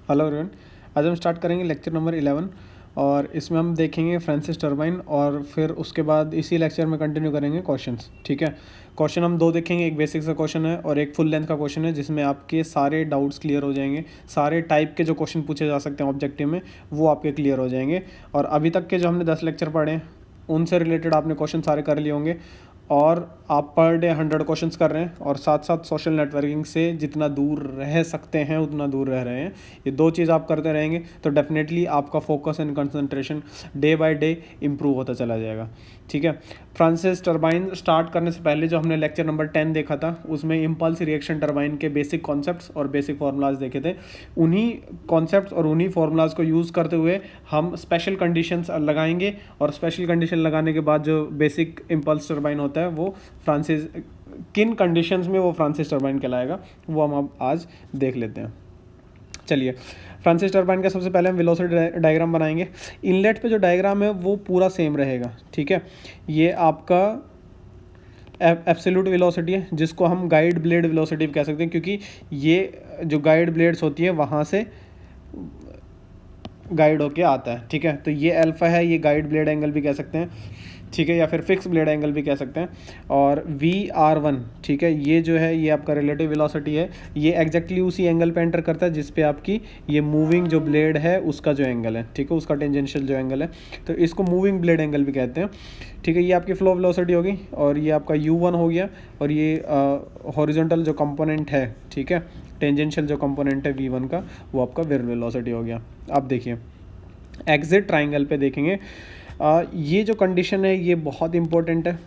Hello everyone. आज हम start करेंगे लेक्चर नंबर 11 और इसमें हम देखेंगे फ्रांसिस टर्बाइन और फिर उसके बाद इसी लेक्चर में कंटिन्यू करेंगे क्वेश्चंस। ठीक है, क्वेश्चन हम दो देखेंगे, एक बेसिक सा क्वेश्चन है और एक फुल लेंथ का क्वेश्चन है जिसमें आपके सारे डाउट्स क्लियर हो जाएंगे। सारे टाइप के जो क्वेश्चन पूछे जा सकते हैं ऑब्जेक्टिव में वो आपके क्लियर हो जाएंगे। और अभी तक के जो हमने 10 लेक्चर पढ़े हैं उनसे रिलेटेड आपने क्वेश्चन सारे कर लिए होंगे और आप पर डे 100 क्वेश्चंस कर रहे हैं और साथ साथ सोशल नेटवर्किंग से जितना दूर रह सकते हैं उतना दूर रह रहे हैं। ये दो चीज़ आप करते रहेंगे तो डेफिनेटली आपका focus and concentration day by day improve होता चला जाएगा। ठीक है, फ्रांसिस टर्बाइन स्टार्ट करने से पहले जो हमने लेक्चर नंबर 10 देखा था उसमें इम्पल्स रिएक्शन टर्बाइन के बेसिक कॉन्सेप्ट्स और बेसिक फार्मूलाज देखे थे। उन्हीं कॉन्सेप्ट्स और उन्हीं फार्मूलाज को यूज़ करते हुए हम स्पेशल कंडीशंस लगाएंगे और स्पेशल कंडीशन लगाने के बाद जो बेसिक इम्पल्स टर्बाइन होता है वो फ्रांसिस किन कंडीशंस में वो फ्रांसिस टर्बाइन कहलाएगा वो हम अब आज देख लेते हैं। चलिए, फ्रांसिस टर्बाइन का सबसे पहले हम वेलोसिटी डायग्राम बनाएंगे। इनलेट पे जो डायग्राम है वो पूरा सेम रहेगा। ठीक है, ये आपका एब्सोल्यूट वेलोसिटी है जिसको हम गाइड ब्लेड वेलोसिटी भी कह सकते हैं क्योंकि ये जो गाइड ब्लेड्स होती है वहाँ से गाइड होके आता है। ठीक है, तो ये अल्फा है, ये गाइड ब्लेड एंगल भी कह सकते हैं। ठीक है, या फिर फिक्स ब्लेड एंगल भी कह सकते हैं। और VR1, ठीक है, ये जो है ये आपका रिलेटिव वेलोसिटी है। ये एग्जैक्टली उसी एंगल पे एंटर करता है जिस पे आपकी ये मूविंग जो ब्लेड है उसका जो एंगल है, ठीक है, उसका टेंजेंशियल जो एंगल है, तो इसको मूविंग ब्लेड एंगल भी कहते हैं। ठीक है, ये आपकी फ्लो वेलोसिटी होगी और ये आपका U1 हो गया और ये हॉरिजॉन्टल जो कंपोनेंट है, ठीक है, टेंजेंशियल जो कंपोनेंट है V1 का वो आपका विरल वेलोसिटी हो गया। अब देखिए एग्जिट ट्राइंगल पे देखेंगे, ये जो कंडीशन है ये बहुत इंपॉर्टेंट है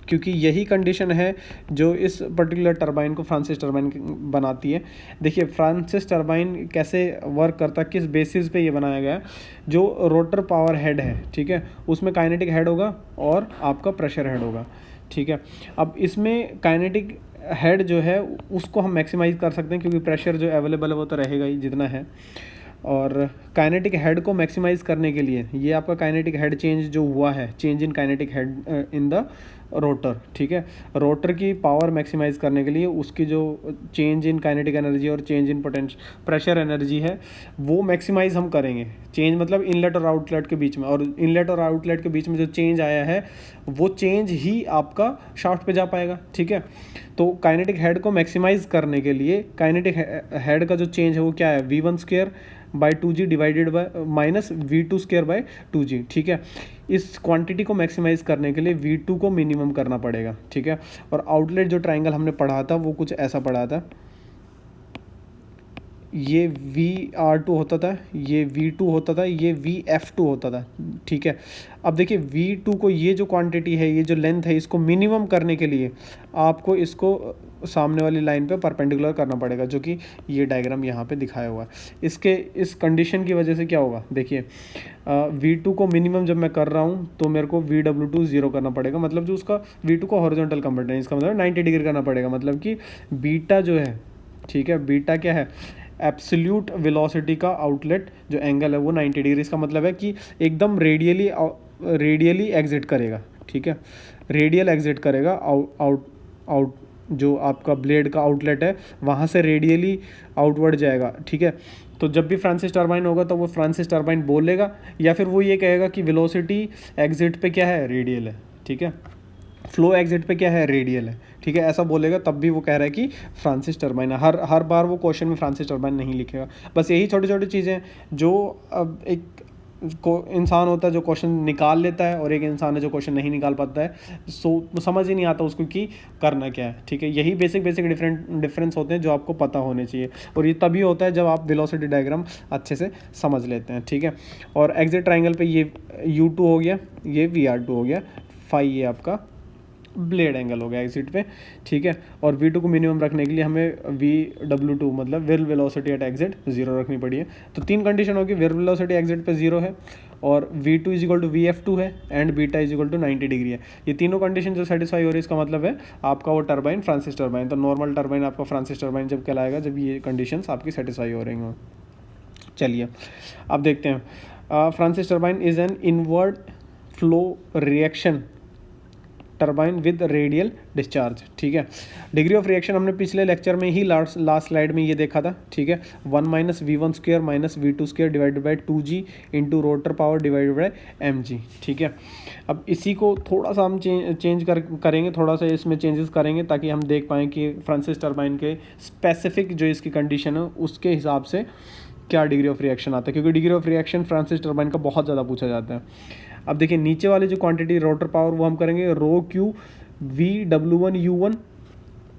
क्योंकि यही कंडीशन है जो इस पर्टिकुलर टरबाइन को फ्रांसिस टरबाइन बनाती है। देखिए फ्रांसिस टरबाइन कैसे वर्क करता है, किस बेसिस पे ये बनाया गया है। जो रोटर पावर हेड है, ठीक है, उसमें काइनेटिक हेड होगा और आपका प्रेशर हेड होगा। ठीक है, अब इसमें काइनेटिक हेड जो है उसको हम मैक्सिमाइज कर सकते हैं क्योंकि प्रेशर जो अवेलेबल है वो तो रहेगा ही जितना है। और काइनेटिक हेड को मैक्सिमाइज़ करने के लिए ये आपका काइनेटिक हेड चेंज जो हुआ है, change in kinetic head in the rotor, ठीक है, रोटर की पावर मैक्सिमाइज़ करने के लिए उसकी जो चेंज इन काइनेटिक एनर्जी और change in potential pressure energy है वो मैक्सिमाइज़ हम करेंगे। चेंज मतलब इनलेट और आउटलेट के बीच में, और इनलेट और आउटलेट के बीच में जो चेंज आया है वो चेंज ही आपका शाफ्ट पे जा पाएगा। ठीक है, तो काइनेटिक हेड को मैक्सिमाइज़ करने के लिए काइनेटिक हेड का जो चेंज है वो क्या है, V1 square by 2G divided by minus V2 square by 2G। ठीक है, इस क्वांटिटी को मैक्सिमाइज़ करने के लिए V2 को मिनिमम करना पड़ेगा। ठीक है, और आउटलेट जो ट्राइंगल हमने पढ़ा था वो कुछ ऐसा पढ़ा था, ये VR2 होता था, ये V2 होता था, ये VF2 होता था। ठीक है, अब देखिए V2 को, ये जो क्वांटिटी है, ये जो लेंथ है, इसको मिनिमम करने के लिए आपको इसको सामने वाली लाइन पे परपेंडिकुलर करना पड़ेगा, जो कि ये डायग्राम यहाँ पे दिखाया हुआ है। इसके इस कंडीशन की वजह से क्या होगा, देखिए V2 को मिनिमम जब मैं कर रहा हूँ तो मेरे को VW2 ज़ीरो करना पड़ेगा, मतलब जो उसका V2 को हॉरिजॉन्टल कंपोनेंट, इसका मतलब 90 डिग्री करना पड़ेगा, मतलब कि बीटा जो है, ठीक है, बीटा क्या है, एब्सोल्यूट वेलोसिटी का आउटलेट जो एंगल है वो 90 डिग्री, इसका मतलब है कि एकदम रेडियली एग्जिट करेगा। ठीक है, रेडियल एग्जिट करेगा, आउट जो आपका ब्लेड का आउटलेट है वहाँ से रेडियली आउटवर्ड जाएगा। ठीक है, तो जब भी फ्रांसिस टरबाइन होगा तो वो फ्रांसिस टरबाइन बोलेगा या फिर वो ये कहेगा कि वेलोसिटी एग्जिट पे क्या है, रेडियल है। ठीक है, फ्लो एग्जिट पे क्या है, रेडियल है। ठीक है, ऐसा बोलेगा तब भी वो कह रहा है कि फ्रांसिस टरबाइन है। हर बार वो क्वेश्चन में फ्रांसिस टरबाइन नहीं लिखेगा। बस यही छोटी छोटी चीज़ें जो अब एक को इंसान होता है जो क्वेश्चन निकाल लेता है और एक इंसान है जो क्वेश्चन नहीं निकाल पाता है, सो समझ ही नहीं आता उसको कि करना क्या है। ठीक है, यही बेसिक डिफरेंस होते हैं जो आपको पता होने चाहिए और ये तभी होता है जब आप वेलोसिटी डायग्राम अच्छे से समझ लेते हैं। ठीक है, और एग्जिट ट्राइंगल पे ये U2 हो गया, ये VR2 हो गया, फाई ये आपका ब्लेड एंगल हो गया एग्जिट पे। ठीक है, और V2 को मिनिमम रखने के लिए हमें VW2 मतलब विरल वेलोसिटी एट एग्जिट ज़ीरो रखनी पड़ी है। तो तीन कंडीशन होगी, विरल वेलोसिटी एग्जिट पे ज़ीरो है और V2 is equal to VF2 है and beta is equal to 90 degree है। ये तीनों कंडीशन जो सेटिस्फाई हो रही है इसका मतलब है आपका वो टरबाइन फ्रांसिस टरबाइन। तो नॉर्मल टरबाइन आपका फ्रांसिस टरबाइन जब कहलाएगा जब ये कंडीशंस आपकी सेटिस्फाई हो रही हों। चलिए अब देखते हैं, Francis turbine is an inward flow reaction turbine with radial discharge, ठीक है। डिग्री ऑफ रिएक्शन हमने पिछले लेक्चर में ही लास्ट स्लाइड में ये देखा था, ठीक है। 1 - V1 square minus V2 square divided by 2G into rotor power divided by mg, ठीक है। अब इसी को थोड़ा सा हम चेंज करेंगे, थोड़ा सा इसमें चेंजेस करेंगे ताकि हम देख पाएँ कि फ्रांसिस टरबाइन के स्पेसिफिक जो इसकी कंडीशन है उसके हिसाब से क्या डिग्री ऑफ रिएक्शन आता है, क्योंकि degree of reaction Francis turbine का बहुत ज़्यादा पूछा जाता है। अब देखिए नीचे वाले जो क्वांटिटी रोटर पावर वो हम करेंगे रो क्यू VW1U1,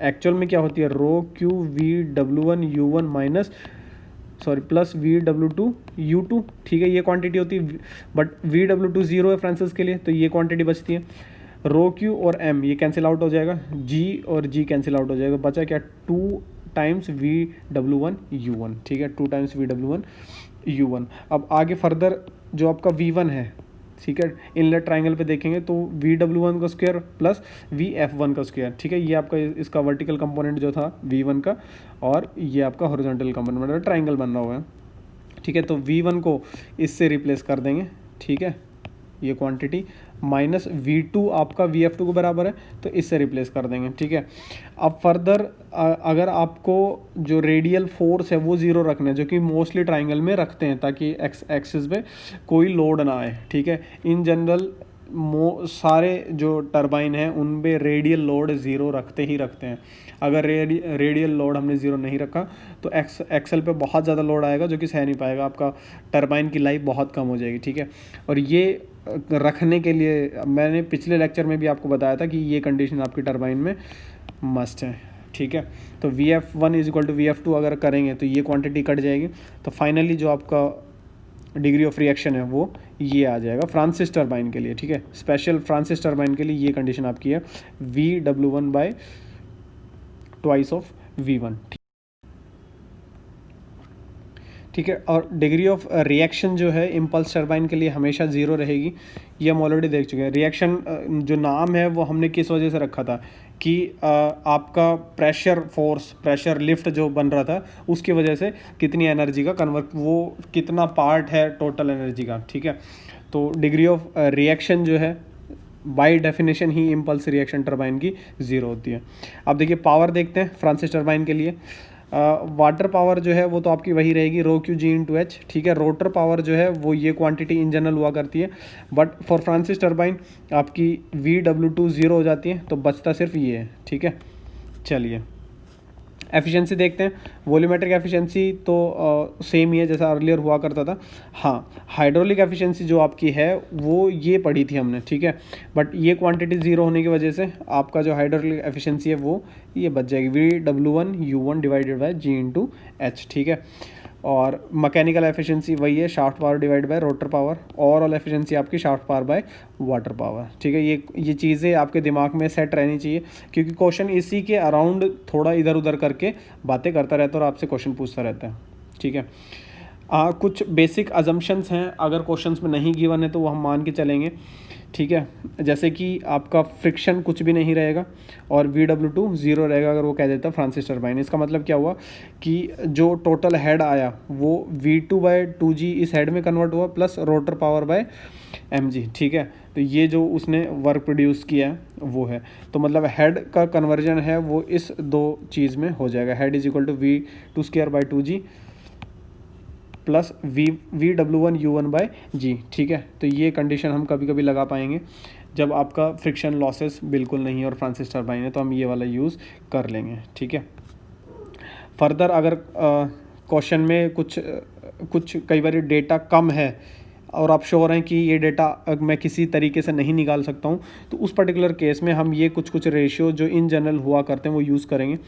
एक्चुअल में क्या होती है रो Q VW1U1 minus plus VW2U2, ठीक है। ये क्वांटिटी होती है, बट VW2 0 है फ्रांसिस के लिए, तो ये क्वांटिटी बचती है। रो क्यू और M ये कैंसिल आउट हो जाएगा, G और G कैंसिल आउट हो जाएगा, बचा क्या 2 टाइम्स VW1U1, ठीक है, 2 टाइम्स VW1U1। अब आगे फर्दर जो आपका V1 है, ठीक है, इनलेट ट्राइंगल पे देखेंगे तो VW1 का स्क्वायर प्लस VF1 का स्क्वायर, ठीक है। ये आपका इसका वर्टिकल कंपोनेंट जो था V1 का, और ये आपका हॉरिजॉन्टल कंपोनेंट मतलब ट्राइंगल बन रहा हुआ है, ठीक है। तो V1 को इससे रिप्लेस कर देंगे, ठीक है, ये क्वांटिटी माइनस V2 आपका VF2 को बराबर है, तो इससे रिप्लेस कर देंगे, ठीक है। अब फर्दर अगर आपको जो रेडियल फोर्स है वो ज़ीरो रखना है, जो कि मोस्टली ट्राइंगल में रखते हैं ताकि एक्स एक्सिस पे कोई लोड ना आए, ठीक है। इन जनरल सारे जो टरबाइन हैं उन पे रेडियल लोड ज़ीरो रखते ही रखते हैं। अगर रेडियल लोड हमने ज़ीरो नहीं रखा तो एक्सल पे बहुत ज़्यादा लोड आएगा जो कि सह नहीं पाएगा, आपका टरबाइन की लाइफ बहुत कम हो जाएगी, ठीक है। और ये रखने के लिए मैंने पिछले लेक्चर में भी आपको बताया था कि ये कंडीशन आपकी टरबाइन में मस्ट है, ठीक है। तो VF1 = VF2 अगर करेंगे तो ये क्वांटिटी कट जाएगी, तो फाइनली जो आपका डिग्री ऑफ रिएक्शन है वो ये आ जाएगा फ्रांसिस टरबाइन के लिए, ठीक है। स्पेशल फ्रांसिस टरबाइन के लिए ये कंडीशन आपकी है VW1 bye twice of V1, ठीक है। और डिग्री ऑफ रिएक्शन जो है इम्पल्स टरबाइन के लिए हमेशा ज़ीरो रहेगी, ये हम ऑलरेडी देख चुके हैं। रिएक्शन जो नाम है वो हमने किस वजह से रखा था कि आपका प्रेशर लिफ्ट जो बन रहा था उसकी वजह से कितनी एनर्जी का वो कितना पार्ट है टोटल एनर्जी का, ठीक है। तो डिग्री ऑफ रिएक्शन जो है by definition he impulse reaction turbine की ज़ीरो होती है। अब देखिए पावर देखते हैं फ्रांसिस टरबाइन के लिए। वाटर पावर जो है वो तो आपकी वही रहेगी रो क्यू G × H, ठीक है। रोटर पावर जो है वो ये क्वांटिटी इन जनरल हुआ करती है, बट फॉर फ्रांसिस टरबाइन आपकी VW2 0 हो जाती है, तो बचता सिर्फ ये है, ठीक है। चलिए एफिशिएंसी देखते हैं। वॉल्यूमेट्रिक एफिशिएंसी तो सेम ही है जैसा अर्लियर हुआ करता था। हाँ, हाइड्रोलिक एफिशिएंसी जो आपकी है वो ये पढ़ी थी हमने, ठीक है। बट ये क्वांटिटी ज़ीरो होने की वजह से आपका जो हाइड्रोलिक एफिशिएंसी है वो ये बच जाएगी VW1U1 divided by G × H, ठीक है। और मैकेनिकल एफिशिएंसी वही है shaft power divide by rotor power. Overall efficiency आपकी shaft power by water power, ठीक है। ये चीज़ें आपके दिमाग में सेट रहनी चाहिए, क्योंकि क्वेश्चन इसी के अराउंड थोड़ा इधर उधर करके बातें करता रहता है और आपसे क्वेश्चन पूछता रहता है, ठीक है। कुछ बेसिक अजम्पशंस हैं, अगर क्वेश्चंस में नहीं गिवन है तो वो हम मान के चलेंगे, ठीक है। जैसे कि आपका फ्रिक्शन कुछ भी नहीं रहेगा और VW2 0 रहेगा अगर वो कह देता फ्रांसिस टरबाइन। इसका मतलब क्या हुआ कि जो टोटल हेड आया वो V2/2G इस हेड में कन्वर्ट हुआ plus rotor power bye mg, ठीक है। तो ये जो उसने वर्क प्रोड्यूस किया है वो है, तो मतलब हेड का कन्वर्जन है वो इस दो चीज़ में हो जाएगा। Head = V2² / 2G plus VW1U1/G, ठीक है। तो ये कंडीशन हम कभी कभी लगा पाएंगे जब आपका फ्रिक्शन लॉसेस बिल्कुल नहीं है और फ्रांसिस टरबाइन है, तो हम ये वाला यूज़ कर लेंगे, ठीक है। फर्दर अगर क्वेश्चन में कुछ कई बार डेटा कम है और आप श्योर हैं कि ये डेटा मैं किसी तरीके से नहीं निकाल सकता हूँ, तो उस पर्टिकुलर केस में हम ये कुछ रेशियो जो इन जनरल हुआ करते हैं वो यूज़ करेंगे।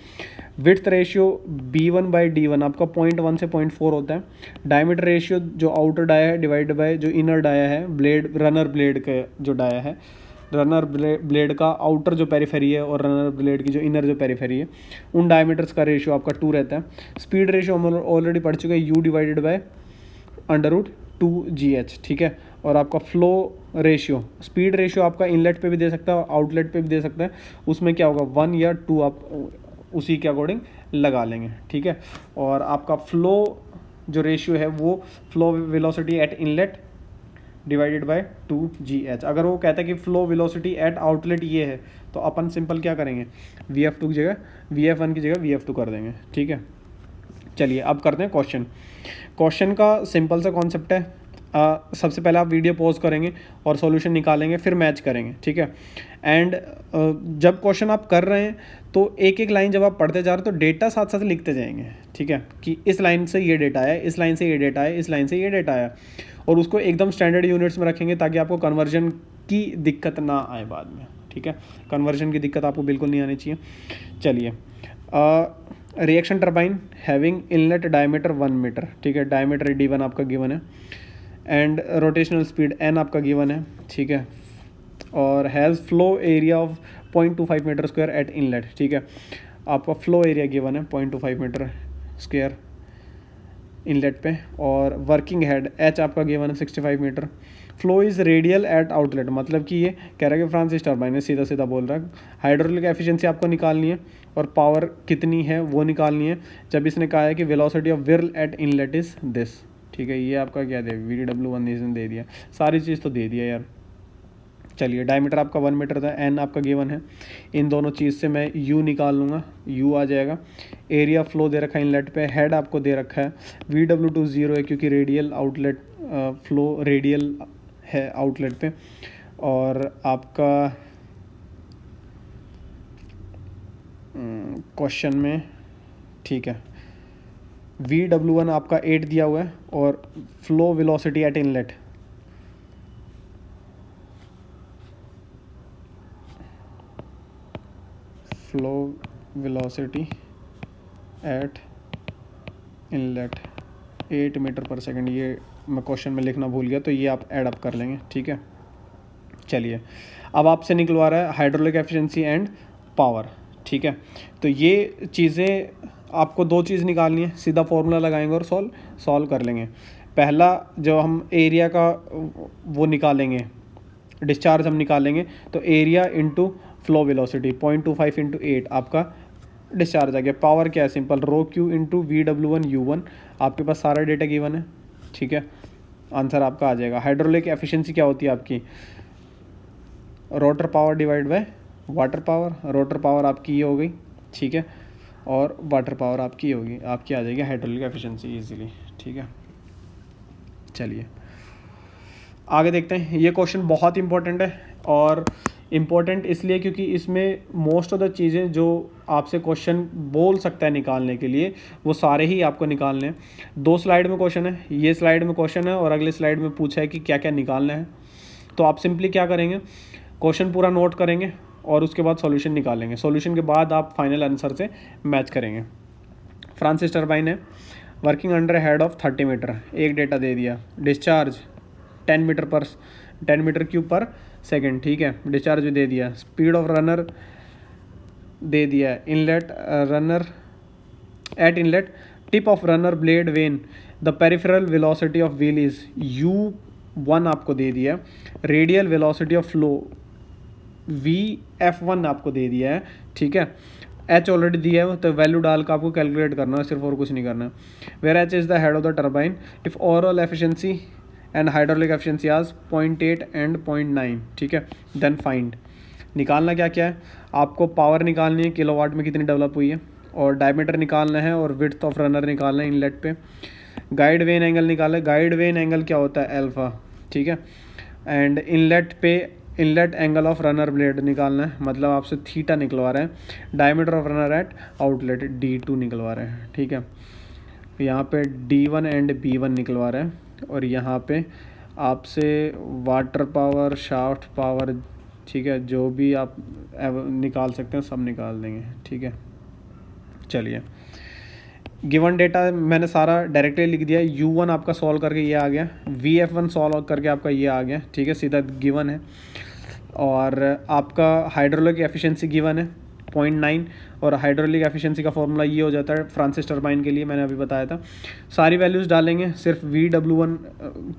विड्थ रेशियो B1/D1 आपका 0.1 से 0.4 होता है। डायमीटर रेशियो जो आउटर डाया है डिवाइड बाय जो इनर डाया है, रनर ब्लेड का जो डाया है, रनर ब्लेड का आउटर जो पेरिफेरी है और रनर ब्लेड की जो इनर जो पेरिफेरी है, उन डायमीटर्स का रेशियो आपका 2 रहता है। स्पीड रेशियो हम ऑलरेडी पढ़ चुके हैं, U डिवाइडेड बाय √2GH, ठीक है। और आपका फ्लो रेशियो, स्पीड रेशियो आपका इनलेट पे भी दे सकता है, आउटलेट पे भी दे सकता है, उसमें क्या होगा 1 या 2 आप उसी के अकॉर्डिंग लगा लेंगे, ठीक है। और आपका फ्लो जो रेशियो है वो flow velocity at inlet divided by 2GH। अगर वो कहता है कि फ्लो वेलोसिटी एट आउटलेट ये है, तो अपन सिंपल क्या करेंगे, VF2 की जगह VF1 की जगह VF2 कर देंगे, ठीक है। चलिए अब करते हैं क्वेश्चन। क्वेश्चन का सिंपल सा कॉन्सेप्ट है, सबसे पहले आप वीडियो पॉज करेंगे और सॉल्यूशन निकालेंगे, फिर मैच करेंगे, ठीक है। एंड जब क्वेश्चन आप कर रहे हैं तो एक एक लाइन जब आप पढ़ते जा रहे हैं तो डेटा साथ साथ लिखते जाएंगे, ठीक है, कि इस लाइन से ये डेटा आया, इस लाइन से ये डेटा आया, इस लाइन से ये डेटा आया, और उसको एकदम स्टैंडर्ड यूनिट्स में रखेंगे ताकि आपको कन्वर्जन की दिक्कत ना आए बाद में, ठीक है। कन्वर्जन की दिक्कत आपको बिल्कुल नहीं आनी चाहिए। चलिए, reaction turbine having inlet diameter 1 metre, ठीक है, डायमीटर D1 आपका गिवन है, एंड रोटेशनल स्पीड n आपका गिवन है, ठीक है, और has flow area of 0.25 metre square at inlet, ठीक है। आपका फ्लो एरिया गिवन है 0.25 मीटर स्क्वायर इनलेट पे, और वर्किंग हेड H आपका गिवन है 65 metre. Flow is radial at outlet, मतलब कि ये कह रहा है कि फ्रांसिस टर्बाइन है, सीधा सीधा बोल रहा है। हाइड्रोलिक एफिशिएंसी आपको निकालनी है और पावर कितनी है वो निकालनी है, जब इसने कहा है कि velocity of whirl at inlet is this, ठीक है। ये आपका क्या दे, VW1 इसने दे दिया, सारी चीज़ तो दे दिया यार। चलिए, डायमीटर आपका 1 मीटर था, n आपका गिवन है, इन दोनों चीज़ से मैं u निकाल लूँगा, u आ जाएगा। एरिया फ्लो दे रखा है इनलेट पे, हेड आपको दे रखा है, VW2 0 है क्योंकि रेडियल आउटलेट फ्लो रेडियल है आउटलेट पे, और आपका क्वेश्चन में, ठीक है, VW1 आपका 8 दिया हुआ है, और flow velocity at inlet flow velocity at inlet 8 metre पर सेकंड, ये मैं क्वेश्चन में लिखना भूल गया, तो ये आप ऐड अप कर लेंगे, ठीक है। चलिए, अब आपसे निकलवा रहा है हाइड्रोलिक एफिशिएंसी एंड पावर, ठीक है। तो ये चीज़ें आपको दो चीज़ निकालनी है, सीधा फॉर्मूला लगाएंगे और सॉल्व कर लेंगे। पहला जो हम एरिया का वो निकालेंगे, डिस्चार्ज हम निकालेंगे, तो area into flow velocity 0.25 into 8 आपका डिस्चार्ज आ गया। पावर क्या है, simple ρQ into VW1 U1, आपके पास सारा डेटा गिवन है, ठीक है, आंसर आपका आ जाएगा। हाइड्रोलिक एफिशिएंसी क्या होती है आपकी, rotor power divide bye water power, rotor power आपकी ये हो गई, ठीक है, और वाटर पावर आपकी ये होगी, आपकी आ जाएगी हाइड्रोलिक एफिशिएंसी इजीली, ठीक है। चलिए आगे देखते हैं। ये क्वेश्चन बहुत इंपॉर्टेंट है, और इम्पॉर्टेंट इसलिए क्योंकि इसमें मोस्ट ऑफ द चीज़ें जो आपसे क्वेश्चन बोल सकता है निकालने के लिए, वो सारे ही आपको निकालने हैं। 2 स्लाइड में क्वेश्चन है, ये स्लाइड में क्वेश्चन है, और अगले स्लाइड में पूछा है कि क्या क्या निकालना है। तो आप सिंपली क्या करेंगे, क्वेश्चन पूरा नोट करेंगे और उसके बाद सॉल्यूशन निकालेंगे। सॉल्यूशन के बाद आप फाइनल आंसर से मैच करेंगे। फ्रांसिस टर्बाइन है, working under head of 30 metre, एक डेटा दे दिया। डिस्चार्ज 10 मीटर क्यूब पर सेकेंड, ठीक है, डिस्चार्ज भी दे दिया। स्पीड ऑफ रनर दे दिया। Inlet runner eight inlet tip of runner blade when the peripheral velocity of wheel is U1 आपको दे दिया। Radial velocity of flow VF1 आपको दे दिया है, ठीक है। H ऑलरेडी दिया है, तो वैल्यू डाल कर आपको कैलकुलेट करना है, सिर्फ और कुछ नहीं करना है। Where H is the head of the turbine if overall efficiency and hydraulic efficiency आज 0.8 एंड 0.9, ठीक है। देन फाइंड, निकालना क्या क्या है, आपको पावर निकालनी है, किलोवाट में कितनी डेवलप हुई है, और डायमीटर निकालना है, और विड्थ ऑफ रनर निकालना है इनलेट पे। गाइड वेन एंगल निकाला है, गाइड वेन एंगल क्या होता है, अल्फा, ठीक है। एंड इनलेट पे inlet angle of runner blade निकालना है, मतलब आपसे थीटा निकलवा रहे हैं। Diameter of runner eight outlet D2 निकलवा रहे हैं, ठीक है। यहाँ पे D1 एंड B1 निकलवा रहे हैं, और यहाँ पे आपसे वाटर पावर, शाफ्ट पावर, ठीक है, जो भी आप निकाल सकते हैं सब निकाल देंगे, ठीक है। चलिए, गिवन डेटा मैंने सारा डायरेक्टली लिख दिया। U1 आपका सॉल्व करके ये आ गया, VF1 सॉल्व करके आपका ये आ गया, ठीक है, सीधा गिवन है। और आपका हाइड्रोलिक एफिशिएंसी गिवन है, 0.9 और हाइड्रोलिक एफिशिएंसी का फॉर्मूला ये हो जाता है फ्रांसिस टर्बाइन के लिए, मैंने अभी बताया था। सारी वैल्यूज़ डालेंगे, सिर्फ VW1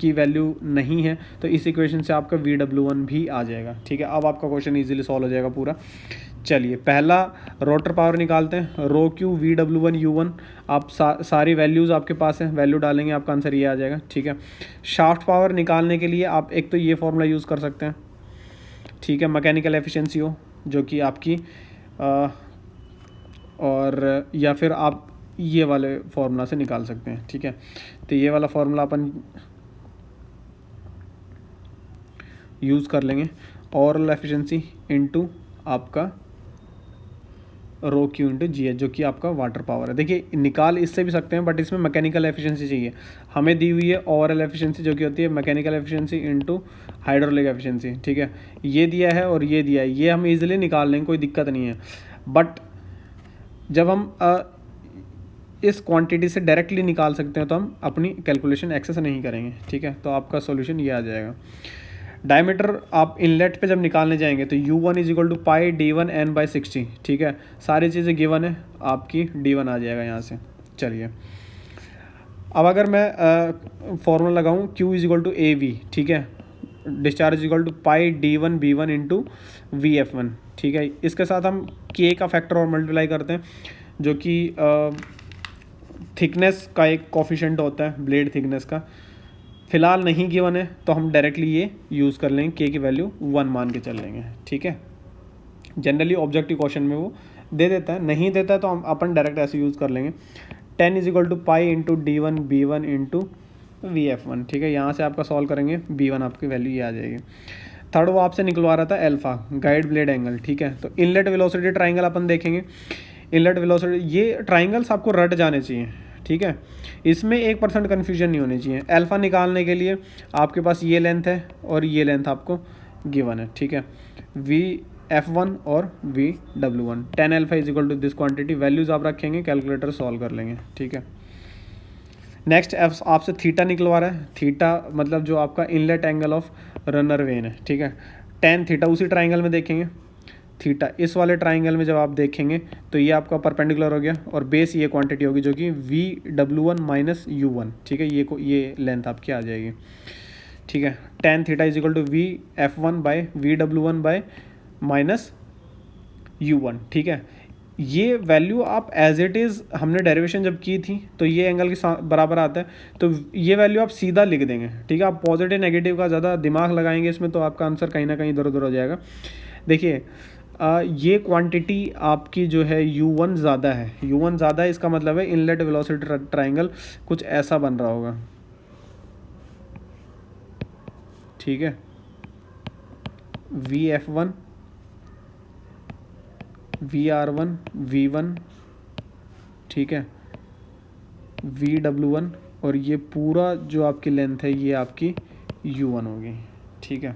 की वैल्यू नहीं है, तो इस इक्वेशन से आपका VW1 भी आ जाएगा। ठीक है, अब आपका क्वेश्चन ईजिली सॉल्व हो जाएगा पूरा। चलिए पहला रोटर पावर निकालते हैं, रो क्यू VW1 U1, आप सारी वैल्यूज़ आपके पास हैं, वैल्यू डालेंगे आपका आंसर ये आ जाएगा। ठीक है, शाफ्ट पावर निकालने के लिए आप एक तो ये फॉर्मूला यूज़ कर सकते हैं, ठीक है, मैकेनिकल एफिशिएंसी हो जो कि आपकी और या फिर आप ये वाले फार्मूला से निकाल सकते हैं। ठीक है, तो ये वाला फार्मूला अपन यूज़ कर लेंगे, ओवरऑल एफिशिएंसी इनटू आपका रो क्यू इंटू जी एच, जो कि आपका वाटर पावर है। देखिए निकाल इससे भी सकते हैं, बट इसमें मैकेनिकल एफिशिएंसी चाहिए। हमें दी हुई है ओवरऑल एफिशिएंसी जो कि होती है mechanical efficiency into hydraulic efficiency. ठीक है, ये दिया है और ये दिया है, ये हम इजीली निकाल लेंगे, कोई दिक्कत नहीं है। बट जब हम इस क्वांटिटी से डायरेक्टली निकाल सकते हैं तो हम अपनी कैलकुलेशन एक्सेस नहीं करेंगे। ठीक है, तो आपका सॉल्यूशन ये आ जाएगा। डायमीटर आप इनलेट पे जब निकालने जाएंगे तो U1 is equal to pi D1 N/60। ठीक है, सारी चीज़ें गिवन है, आपकी D1 आ जाएगा यहाँ से। चलिए अब अगर मैं फॉर्मूला लगाऊँ Q is equal to AV, ठीक है, discharge is equal to pi D1 B1 into VF1। ठीक है, इसके साथ हम K का फैक्टर और मल्टीप्लाई करते हैं, जो कि थिकनेस का एक कोफिशिएंट होता है, ब्लेड थिकनेस का। फिलहाल नहीं गिवन है तो हम डायरेक्टली ये यूज़ कर लेंगे, K की वैल्यू 1 मान के चल लेंगे। ठीक है, जनरली ऑब्जेक्टिव क्वेश्चन में वो दे देता है, नहीं देता है तो हम अपन डायरेक्ट ऐसे यूज़ कर लेंगे। 10 is equal to pi into D1 B1 into VF1। ठीक है, यहाँ से आपका सॉल्व करेंगे, B1 आपकी वैल्यू ये आ जाएगी। थर्ड वो आपसे निकलवा रहा था अल्फा, गाइड ब्लेड एंगल। ठीक है, तो इनलेट वेलोसिटी ट्राइंगल अपन देखेंगे। इनलेट वेलोसिटी, ये ट्राइंगल्स आपको रट जाने चाहिए। ठीक है, इसमें 1% कन्फ्यूजन नहीं होनी चाहिए। अल्फा निकालने के लिए आपके पास ये लेंथ है और ये लेंथ आपको गिवन है। ठीक है, VF1 और VW1, 10 alpha is equal to this quantity, values आप रखेंगे, कैलकुलेटर सॉल्व कर लेंगे। ठीक है, नेक्स्ट आपसे थीटा निकलवा रहा है। थीटा मतलब जो आपका inlet angle of runner when है। ठीक है, tan थीटा उसी ट्राइंगल में देखेंगे। थीटा इस वाले ट्राइंगल में जब आप देखेंगे तो ये आपका परपेंडिकुलर हो गया और बेस ये क्वांटिटी होगी जो कि VW1 माइनस U1। ठीक है, ये लेंथ आपकी आ जाएगी। ठीक है, tan theta is equal to VF1 by VW1 by minus U1। ठीक है, ये वैल्यू आप एज इट इज़, हमने डेरिवेशन जब की थी तो ये एंगल के बराबर आता है, तो ये वैल्यू आप सीधा लिख देंगे। ठीक है, आप पॉजिटिव नेगेटिव का ज़्यादा दिमाग लगाएंगे इसमें तो आपका आंसर कहीं ना कहीं इधर उधर हो जाएगा। देखिए ये क्वांटिटी आपकी जो है U1 ज़्यादा है, U1 ज़्यादा है, इसका मतलब है इनलेट वेलोसिटी ट्राइंगल कुछ ऐसा बन रहा होगा। ठीक है, VF1 VR1 V1, ठीक है, VW1 और ये पूरा जो आपकी लेंथ है ये आपकी U1 होगी। ठीक है,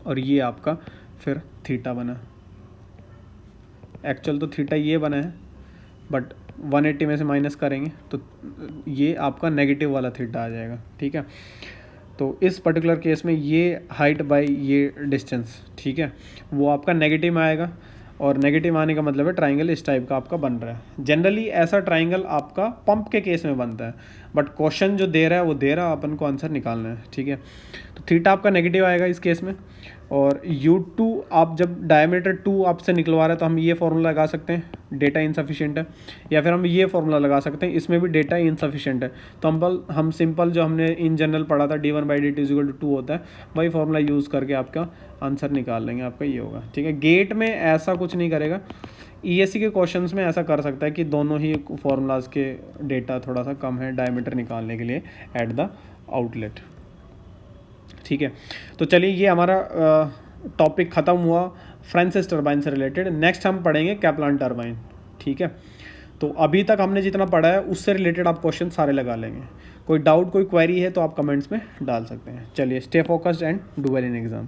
और ये आपका फिर थीटा बना। एक्चुअल तो थीटा ये बना है, बट 180 में से माइनस करेंगे तो ये आपका नेगेटिव वाला थीटा आ जाएगा। ठीक है, तो इस पर्टिकुलर केस में ये हाइट बाय ये डिस्टेंस, ठीक है, वो आपका नेगेटिव में आएगा, और नेगेटिव आने का मतलब है ट्राइंगल इस टाइप का आपका बन रहा है। जनरली ऐसा ट्राइंगल आपका पंप के केस में बनता है, बट क्वेश्चन जो दे रहा है वो दे रहा है, अपन को आंसर निकालना है। ठीक है, तो थीटा आपका नेगेटिव आएगा इस केस में, और U2 आप जब डायमीटर 2 आपसे निकलवा रहे हैं तो हम ये फॉर्मूला लगा सकते हैं, डेटा इनसफिशिएंट है, या फिर हम ये फॉर्मूला लगा सकते हैं, इसमें भी डेटा इनसफिशिएंट है, तो हम सिंपल जो हमने इन जनरल पढ़ा था D1/dt = 2 होता है, वही फॉर्मूला यूज़ करके आपका आंसर निकाल लेंगे, आपका ये होगा। ठीक है, गेट में ऐसा कुछ नहीं करेगा, ESC के क्वेश्चंस में ऐसा कर सकता है कि दोनों ही फॉर्मूलाज के डेटा थोड़ा सा कम है डायमीटर निकालने के लिए एट द आउटलेट। ठीक है, तो चलिए ये हमारा टॉपिक ख़त्म हुआ फ्रांसिस टर्बाइन से रिलेटेड। नेक्स्ट हम पढ़ेंगे कैप्लान टर्बाइन। ठीक है, तो अभी तक हमने जितना पढ़ा है उससे रिलेटेड आप क्वेश्चन सारे लगा लेंगे। कोई डाउट कोई क्वेरी है तो आप कमेंट्स में डाल सकते हैं। चलिए, stay focused and do well in exam.